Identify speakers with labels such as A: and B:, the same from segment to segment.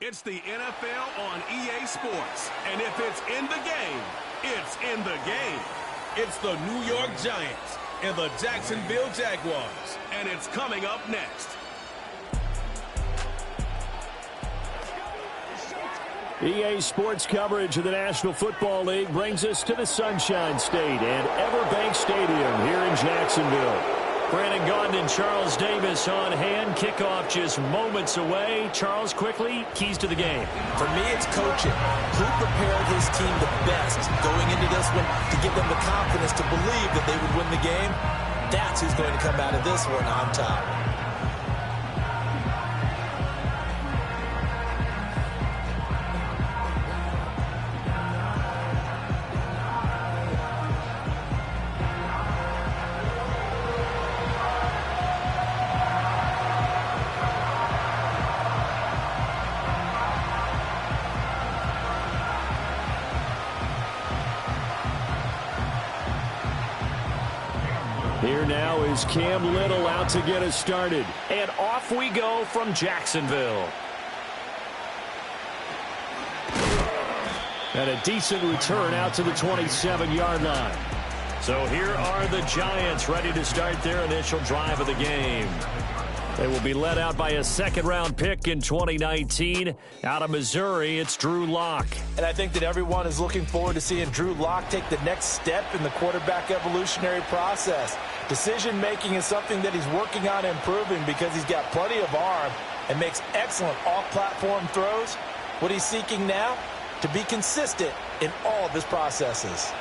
A: It's the NFL on EA Sports. And if it's in the game, it's in the game. It's the New York Giants and the Jacksonville Jaguars. And it's coming up next.
B: EA Sports coverage of the National Football League brings us to the Sunshine State and Everbank Stadium here in Jacksonville. Brandon Gaudin and Charles Davis on hand. Kickoff just moments away. Charles, quickly, keys to the game.
C: For me, it's coaching. Who prepared his team the best going into this one to give them the confidence to believe that they would win the game? That's who's going to come out of this one on top.
B: Here now is Cam Little out to get us started.
D: And off we go from Jacksonville.
B: And a decent return out to the 27-yard line.
D: So here are the Giants ready to start their initial drive of the game. They will be led out by a second-round pick in 2019. Out of Missouri, it's Drew Lock.
C: And I think that everyone is looking forward to seeing Drew Lock take the next step in the quarterback evolutionary process. Decision-making is something that he's working on improving because he's got plenty of arm and makes excellent off-platform throws. What he's seeking now? To be consistent in all of his processes.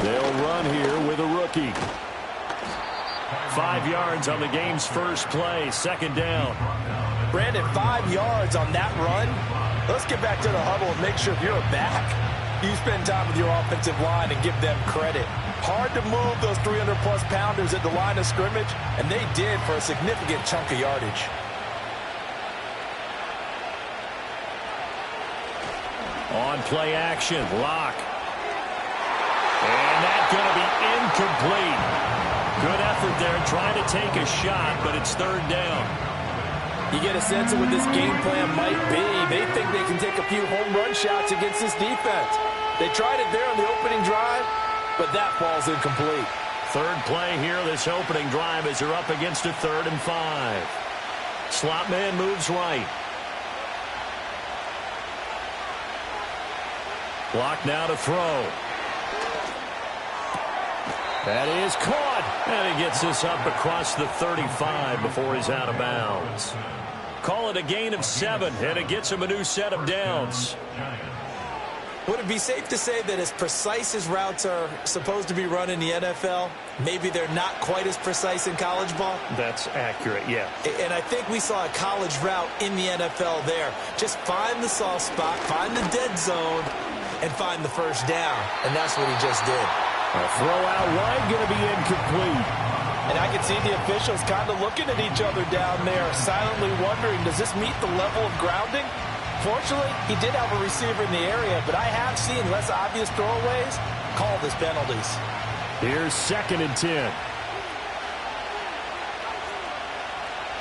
B: They'll run here with a rookie.
D: 5 yards on the game's first play, second down.
C: Brandon, 5 yards on that run. Let's get back to the huddle and make sure if you're a back, you spend time with your offensive line and give them credit. Hard to move those 300-plus pounders at the line of scrimmage, and they did for a significant chunk of yardage.
D: On play action, Lock. And that's going to be incomplete. Good effort there trying to take a shot, but it's third down.
C: You get a sense of what this game plan might be. They think they can take a few home run shots against this defense. They tried it there on the opening drive, but that ball's incomplete.
D: Third play here, this opening drive, as they're up against a 3rd and 5. Slot man moves right. Lock now to throw. That is caught, and he gets this up across the 35 before he's out of bounds. Call it a gain of 7, and it gets him a new set of downs.
C: Would it be safe to say that as precise as routes are supposed to be run in the NFL, maybe they're not quite as precise in college ball?
D: That's accurate, yeah.
C: And I think we saw a college route in the NFL there. Just find the soft spot, find the dead zone, and find the first down. And that's what he just did.
B: A throw out wide going to be incomplete.
C: And I can see the officials kind of looking at each other down there, silently wondering, does this meet the level of grounding? Fortunately, he did have a receiver in the area, but I have seen less obvious throwaways called as penalties.
B: Here's 2nd and 10.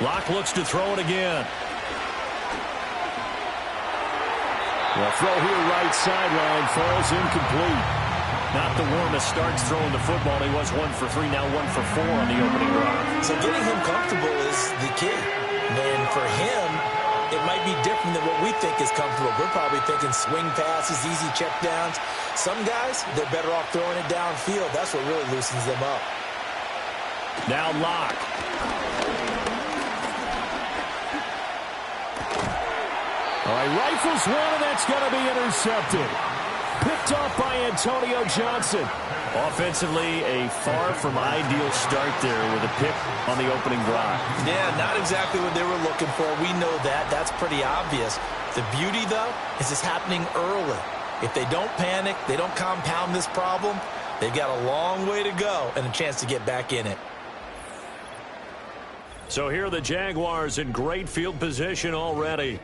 D: Lock looks to throw it again.
B: The throw here right sideline falls incomplete.
D: Not the warmest starts throwing the football. He was 1 for 3, now 1 for 4 on the opening drive.
C: So getting him comfortable is the key. And for him, it might be different than what we think is comfortable. We're probably thinking swing passes, easy checkdowns. Some guys, they're better off throwing it downfield. That's what really loosens them up.
D: Now Lock.
B: All right, rifles one, and that's going to be intercepted. Picked off by Antonio Johnson.
D: Offensively, a far from ideal start there with a pick on the opening drive.
C: Yeah, not exactly what they were looking for. We know that. That's pretty obvious. The beauty, though, is it's happening early. If they don't panic, they don't compound this problem, they've got a long way to go and a chance to get back in it.
D: So here are the Jaguars in great field position already.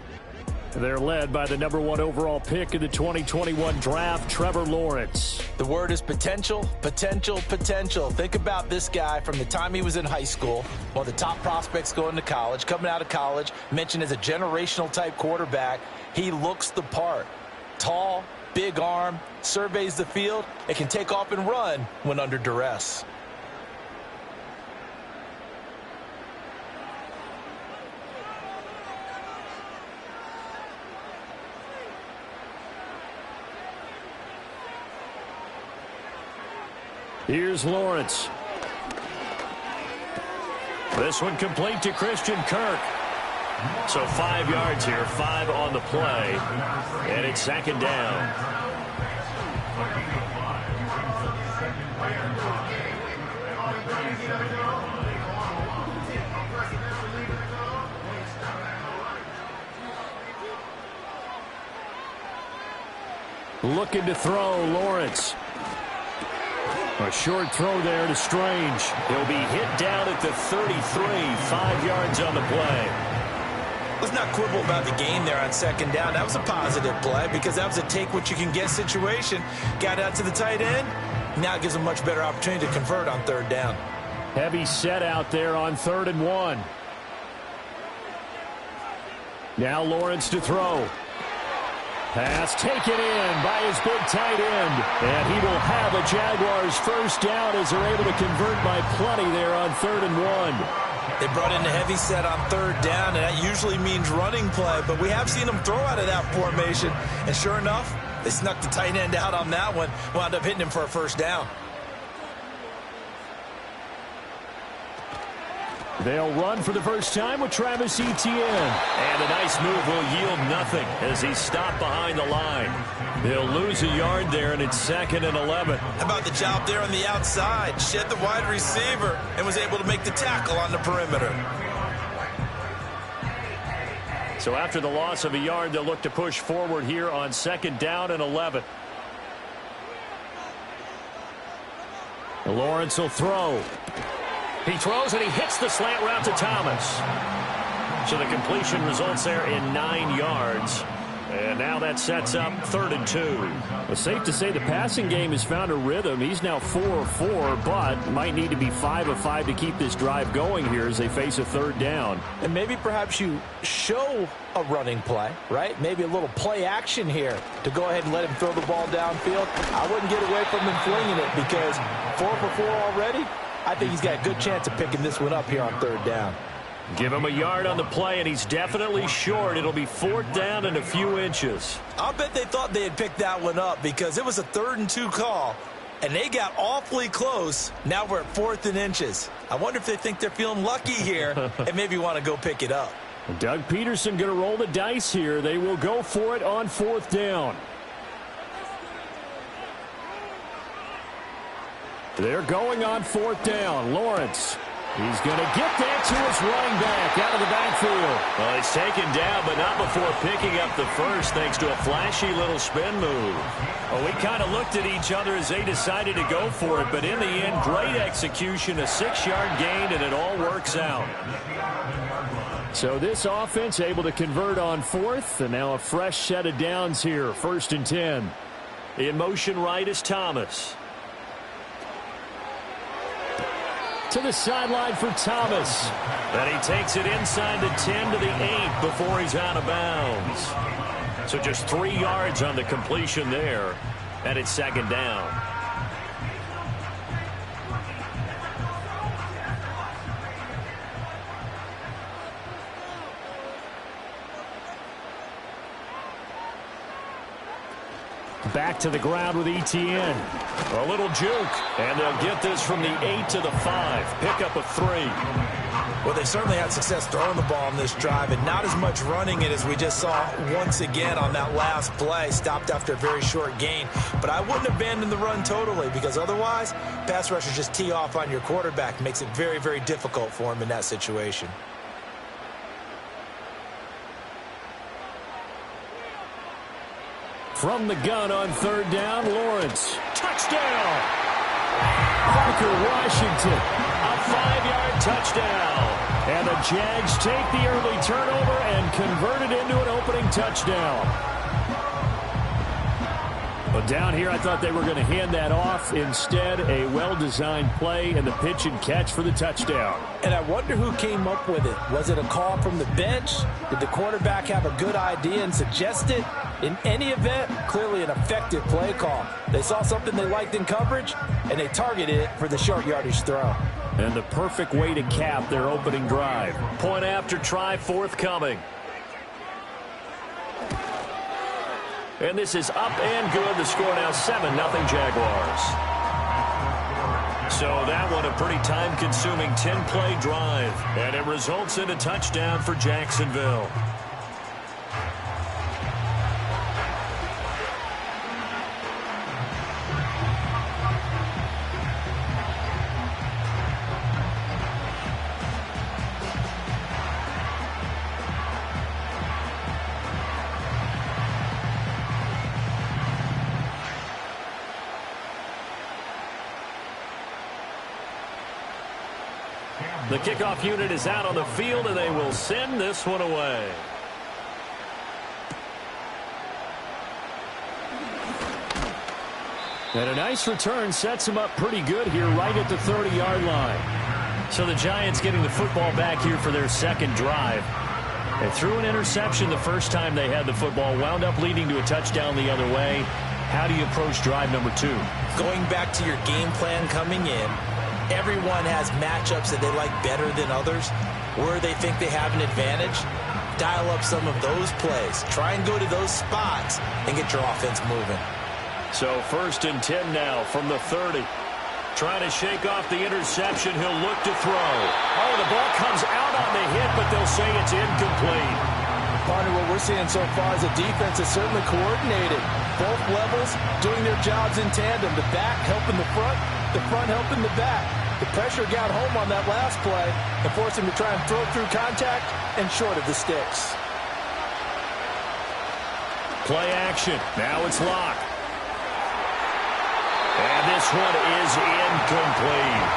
B: They're led by the #1 overall pick in the 2021 draft, Trevor Lawrence.
C: The word is potential, potential, potential. Think about this guy from the time he was in high school, one of the top prospects going to college, coming out of college, mentioned as a generational type quarterback. He looks the part. Tall, big arm, surveys the field, and can take off and run when under duress.
B: Here's Lawrence.
D: This one complete to Christian Kirk. So 5 yards here, 5 on the play. And it's second down.
B: Looking to throw, Lawrence. A short throw there to Strange.
D: He'll be hit down at the 33, 5 yards on the play.
C: Let's not quibble about the gain there on second down. That was a positive play because that was a take-what-you-can-get situation. Got out to the tight end. Now it gives him a much better opportunity to convert on third down.
B: Heavy set out there on 3rd and 1. Now Lawrence to throw. Pass taken in by his big tight end. And he will have a Jaguars first down as they're able to convert by plenty there on 3rd and 1.
C: They brought in the heavy set on third down, and that usually means running play. But we have seen them throw out of that formation. And sure enough, they snuck the tight end out on that one. Wound up hitting him for a first down.
B: They'll run for the first time with Travis Etienne.
D: And a nice move will yield nothing as he's stopped behind the line. They'll lose a yard there, and it's 2nd and 11.
C: How about the job there on the outside? Shed the wide receiver and was able to make the tackle on the perimeter.
D: So after the loss of a yard, they'll look to push forward here on 2nd down and 11.
B: Lawrence will throw.
D: He throws and he hits the slant route to Thomas. So the completion results there in 9 yards. And now that sets up 3rd and 2.
B: It's safe to say the passing game has found a rhythm. He's now 4 of 4, but might need to be 5 of 5 to keep this drive going here as they face a 3rd down.
C: And maybe perhaps you show a running play, right? Maybe a little play action here to go ahead and let him throw the ball downfield. I wouldn't get away from him flinging it because 4 for 4 already. I think he's got a good chance of picking this one up here on 3rd down.
D: Give him a yard on the play, and he's definitely short. It'll be 4th down and a few inches.
C: I'll bet they thought they had picked that one up because it was a 3rd and 2 call, and they got awfully close. Now we're at 4th and inches. I wonder if they think they're feeling lucky here and maybe want to go pick it up.
B: Doug Peterson going to roll the dice here. They will go for it on 4th down. They're going on 4th down. Lawrence. He's going to get that to his running back out of the backfield.
D: Well, he's taken down, but not before picking up the first thanks to a flashy little spin move. Well, we kind of looked at each other as they decided to go for it, but in the end, great execution, a 6-yard gain, and it all works out.
B: So this offense able to convert on 4th, and now a fresh set of downs here, 1st and 10.
D: In motion right is Thomas.
B: To the sideline for Thomas.
D: And he takes it inside the 10 to the 8 before he's out of bounds. So just 3 yards on the completion there. And it's 2nd down.
B: Back to the ground with Etienne.
D: A little juke. And they'll get this from the 8 to the 5. Pick up a 3.
C: Well, they certainly had success throwing the ball on this drive and not as much running it as we just saw once again on that last play. Stopped after a very short gain. But I wouldn't abandon the run totally because otherwise, pass rushers just tee off on your quarterback. Makes it very, very difficult for him in that situation.
B: From the gun on 3rd down, Lawrence.
D: Touchdown!
B: Parker Washington. A 5-yard touchdown. And the Jags take the early turnover and convert it into an opening touchdown. But down here, I thought they were going to hand that off. Instead, a well-designed play and the pitch and catch for the touchdown.
C: And I wonder who came up with it. Was it a call from the bench? Did the quarterback have a good idea and suggest it? In any event, clearly an effective play call. They saw something they liked in coverage, and they targeted it for the short yardage throw.
B: And the perfect way to cap their opening drive.
D: Point after try forthcoming. And this is up and good. The score now 7-0 Jaguars. So that one a pretty time-consuming 10-play drive. And it results in a touchdown for Jacksonville. The kickoff unit is out on the field, and they will send this one away.
B: And a nice return sets them up pretty good here right at the 30-yard line.
D: So the Giants getting the football back here for their second drive. They threw an interception the first time they had the football, wound up leading to a touchdown the other way. How do you approach drive number 2?
C: Going back to your game plan coming in, everyone has matchups that they like better than others, where they think they have an advantage. Dial up some of those plays. Try and go to those spots and get your offense moving.
D: So 1st and 10 now from the 30. Trying to shake off the interception. He'll look to throw. Oh, the ball comes out on the hit, but they'll say it's incomplete.
C: Partner, what we're seeing so far is a defense that's certainly coordinated. Both levels doing their jobs in tandem. The back helping the front helping the back. The pressure got home on that last play and forced him to try and throw through contact and short of the sticks.
D: Play action. Now it's Locke. And this one is incomplete.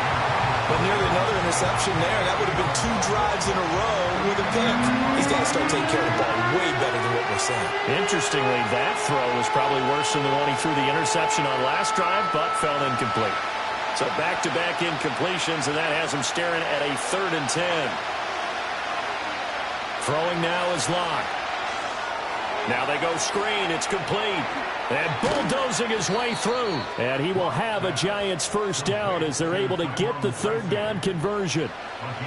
C: But nearly another interception there. That would have been 2 drives in a row with a pick. He's got to start taking care of the ball way better than what we're saying.
D: Interestingly, that throw was probably worse than the one he threw the interception on last drive, but fell incomplete. So back-to-back incompletions, and that has him staring at a 3rd and 10. Throwing now is Locke. Now they go screen. It's complete. And bulldozing his way through.
B: And he will have a Giants first down as they're able to get the 3rd down conversion.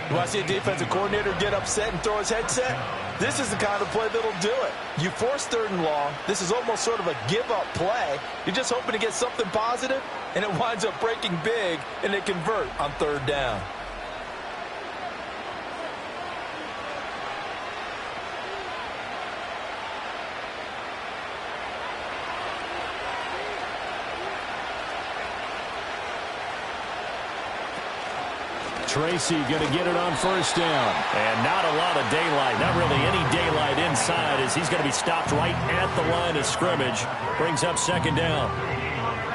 C: You want to see a defensive coordinator get upset and throw his headset? This is the kind of play that'll do it. You force 3rd and long. This is almost sort of a give-up play. You're just hoping to get something positive, and it winds up breaking big, and they convert on 3rd down.
B: Tracy going to get it on 1st down.
D: And not a lot of daylight. Not really any daylight inside as he's going to be stopped right at the line of scrimmage. Brings up 2nd down.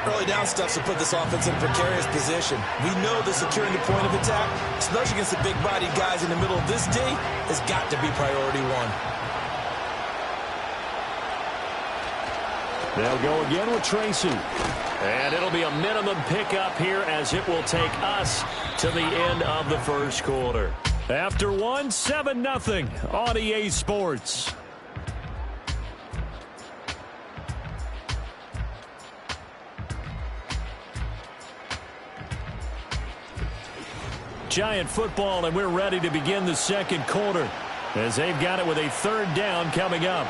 C: Early down stuff to put this offense in a precarious position. We know that securing the point of attack, especially against the big-bodied guys in the middle of this D, has got to be priority 1.
B: They'll go again with Tracy.
D: And it'll be a minimum pickup here as it will take us to the end of the 1st quarter.
B: After 1, 7-0 on EA Sports. Giant football, and we're ready to begin the 2nd quarter as they've got it with a 3rd down coming up.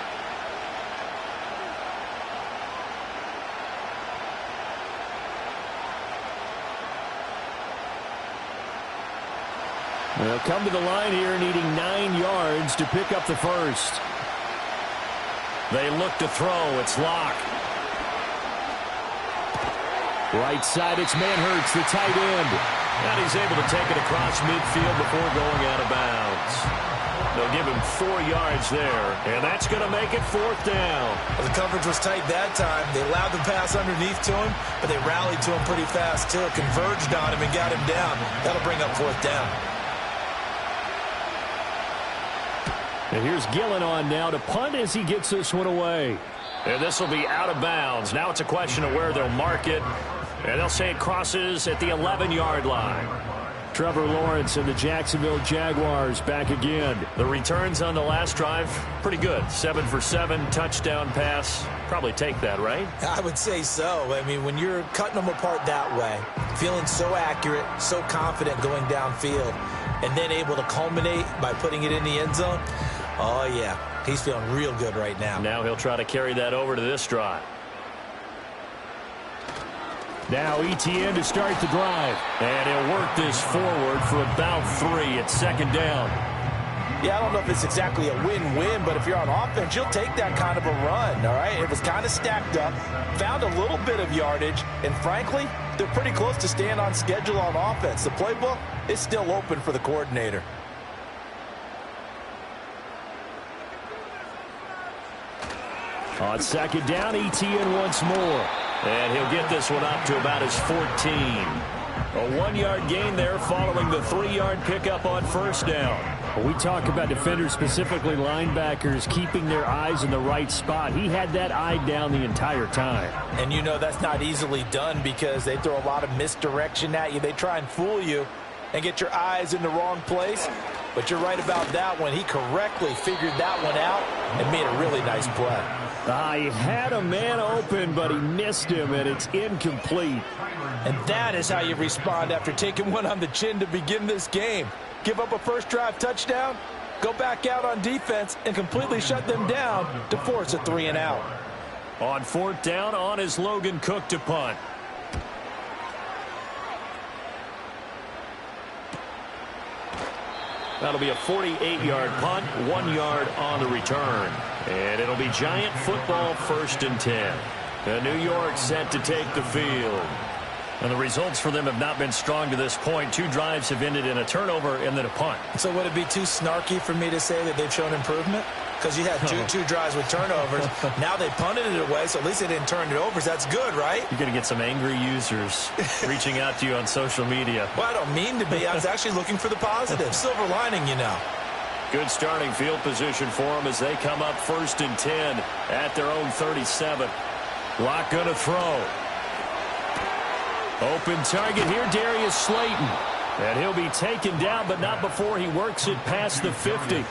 B: They'll come to the line here needing 9 yards to pick up the 1st.
D: They look to throw. It's Locke.
B: Right side, it's Manhertz, the tight end.
D: And he's able to take it across midfield before going out of bounds. They'll give him 4 yards there, and that's going to make it 4th down.
C: Well, the coverage was tight that time. They allowed the pass underneath to him, but they rallied to him pretty fast, too. Converged on him and got him down. That'll bring up 4th down.
B: And here's Gillen on now to punt as he gets this one away.
D: And this will be out of bounds. Now it's a question of where they'll mark it. And they'll say it crosses at the 11-yard line.
B: Trevor Lawrence and the Jacksonville Jaguars back again.
D: The returns on the last drive, pretty good. 7 for 7, touchdown pass. Probably take that, right?
C: I would say so. I mean, when you're cutting them apart that way, feeling so accurate, so confident going downfield, and then able to culminate by putting it in the end zone, oh, yeah, he's feeling real good right now.
D: Now he'll try to carry that over to this drive.
B: Now ETN to start the drive.
D: And he'll work this forward for about 3 at 2nd down.
C: Yeah, I don't know if it's exactly a win-win, but if you're on offense, you'll take that kind of a run, all right? It was kind of stacked up, found a little bit of yardage, and frankly, they're pretty close to staying on schedule on offense. The playbook is still open for the coordinator.
B: On 2nd down, ETN once more.
D: And he'll get this one up to about his 14. A 1-yard gain there following the 3-yard pickup on 1st down.
B: When we talk about defenders, specifically linebackers, keeping their eyes in the right spot. He had that eye down the entire time.
C: And you know that's not easily done because they throw a lot of misdirection at you. They try and fool you and get your eyes in the wrong place. But you're right about that one. He correctly figured that one out and made a really nice play.
B: He had a man open, but he missed him, and it's incomplete.
C: And that is how you respond after taking one on the chin to begin this game. Give up a first drive touchdown, go back out on defense, and completely shut them down to force a 3-and-out.
D: On 4th down, on is Logan Cook to punt. That'll be a 48-yard punt, 1 yard on the return. And it'll be Giant football 1st and 10. New York set to take the field. And the results for them have not been strong to this point. 2 drives have ended in a turnover and then a punt.
C: So would it be too snarky for me to say that they've shown improvement? Because you had two drives with turnovers. Now they punted it away, so at least they didn't turn it over. That's good, right?
D: You're going to get some angry users reaching out to you on social media.
C: Well, I don't mean to be. I was actually looking for the positive. Silver lining, you know.
D: Good starting field position for them as they come up 1st and 10 at their own 37. Locke going to throw. Open target here, Darius Slayton. And he'll be taken down, but not before he works it past the 50.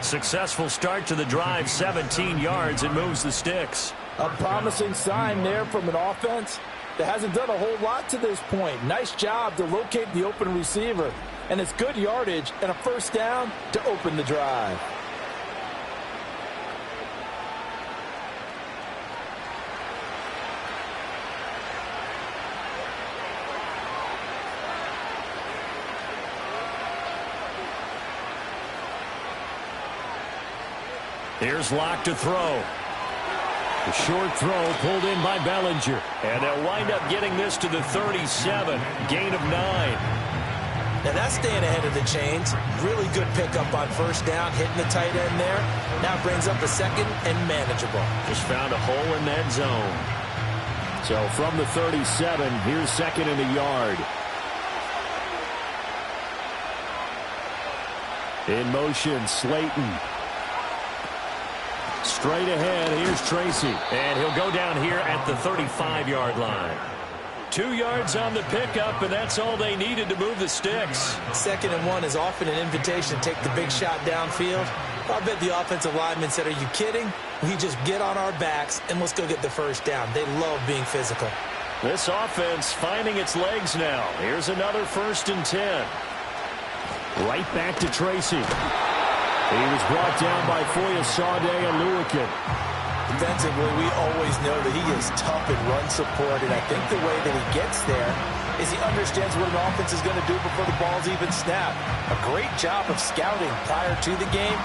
D: Successful start to the drive, 17 yards, and moves the sticks.
C: A promising sign there from an offense that hasn't done a whole lot to this point. Nice job to locate the open receiver. And it's good yardage and a 1st down to open the drive.
D: Here's Locke to throw.
B: The short throw pulled in by Bellinger.
D: And they'll wind up getting this to the 37. Gain of 9.
C: Now that's staying ahead of the chains. Really good pickup on 1st down, hitting the tight end there. Now brings up a 2nd and manageable.
D: Just found a hole in that zone.
B: So from the 37, here's 2nd and a yard. In motion, Slayton. Straight ahead, here's Tracy.
D: And he'll go down here at the 35-yard line. 2 yards on the pickup, and that's all they needed to move the sticks.
C: 2nd and 1 is often an invitation to take the big shot downfield. I bet the offensive lineman said, are you kidding? We just get on our backs, and let's go get the 1st down. They love being physical.
D: This offense finding its legs now. Here's another 1st and 10.
B: Right back to Tracy. He was brought down by Foyesade and Lewican.
C: Defensively, we always know that he is tough in run support, and I think the way that he gets there is he understands what an offense is going to do before the ball's even snapped. A great job of scouting prior to the game,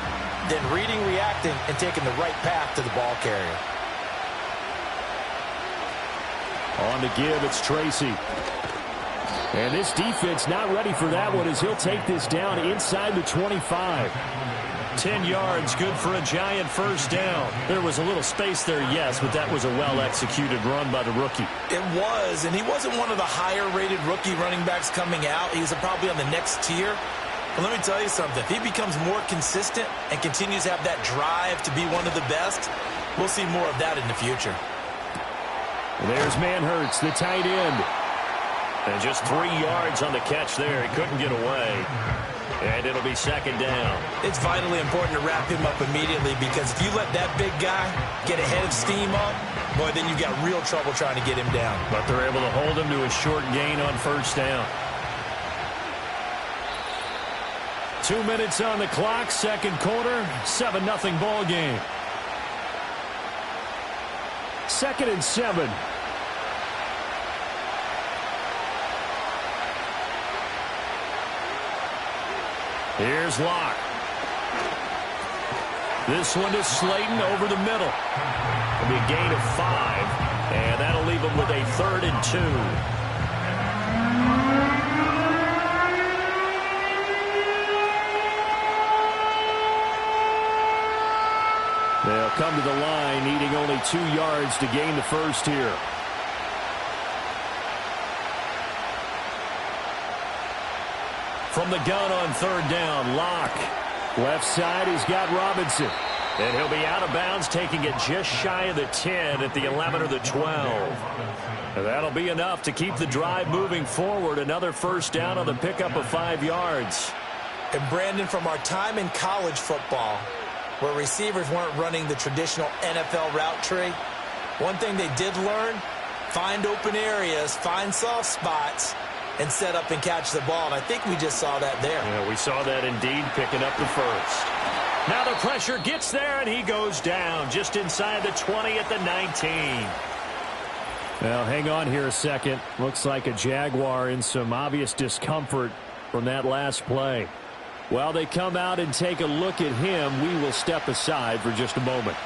C: then reading, reacting, and taking the right path to the ball carrier.
B: On the give, it's Tracy. And this defense not ready for that one as he'll take this down inside the 25.
D: 10 yards, good for a Giant first down. There was a little space there, yes, but that was a well-executed run by the rookie.
C: It was, and he wasn't one of the higher-rated rookie running backs coming out. He was probably on the next tier. But let me tell you something. If he becomes more consistent and continues to have that drive to be one of the best, we'll see more of that in the future.
B: There's Manhurts, the tight end.
D: And just 3 yards on the catch there. He couldn't get away. And it'll be second down.
C: It's vitally important to wrap him up immediately, because if you let that big guy get a head of steam up, boy, then you've got real trouble trying to get him down.
D: But they're able to hold him to a short gain on first down. 2 minutes on the clock, second quarter, 7-0 ball game.
B: 2nd and 7.
D: Here's Locke. This one to Slayton over the middle. It'll be a gain of 5, and that'll leave him with a 3rd and 2.
B: They'll come to the line, needing only 2 yards to gain the first here.
D: From the gun on 3rd down, Locke.
B: Left side, he's got Robinson.
D: And he'll be out of bounds, taking it just shy of the 10 at the 11 or the 12. And that'll be enough to keep the drive moving forward. Another first down on the pickup of 5 yards.
C: And Brandon, from our time in college football, where receivers weren't running the traditional NFL route tree, one thing they did learn, find open areas, find soft spots, and set up and catch the ball. And I think we just saw that there.
D: Yeah, we saw that indeed, picking up the first. Now the pressure gets there, and he goes down just inside the 20 at the 19.
B: Well, hang on here a second. Looks like a Jaguar in some obvious discomfort from that last play. While they come out and take a look at him, we will step aside for just a moment.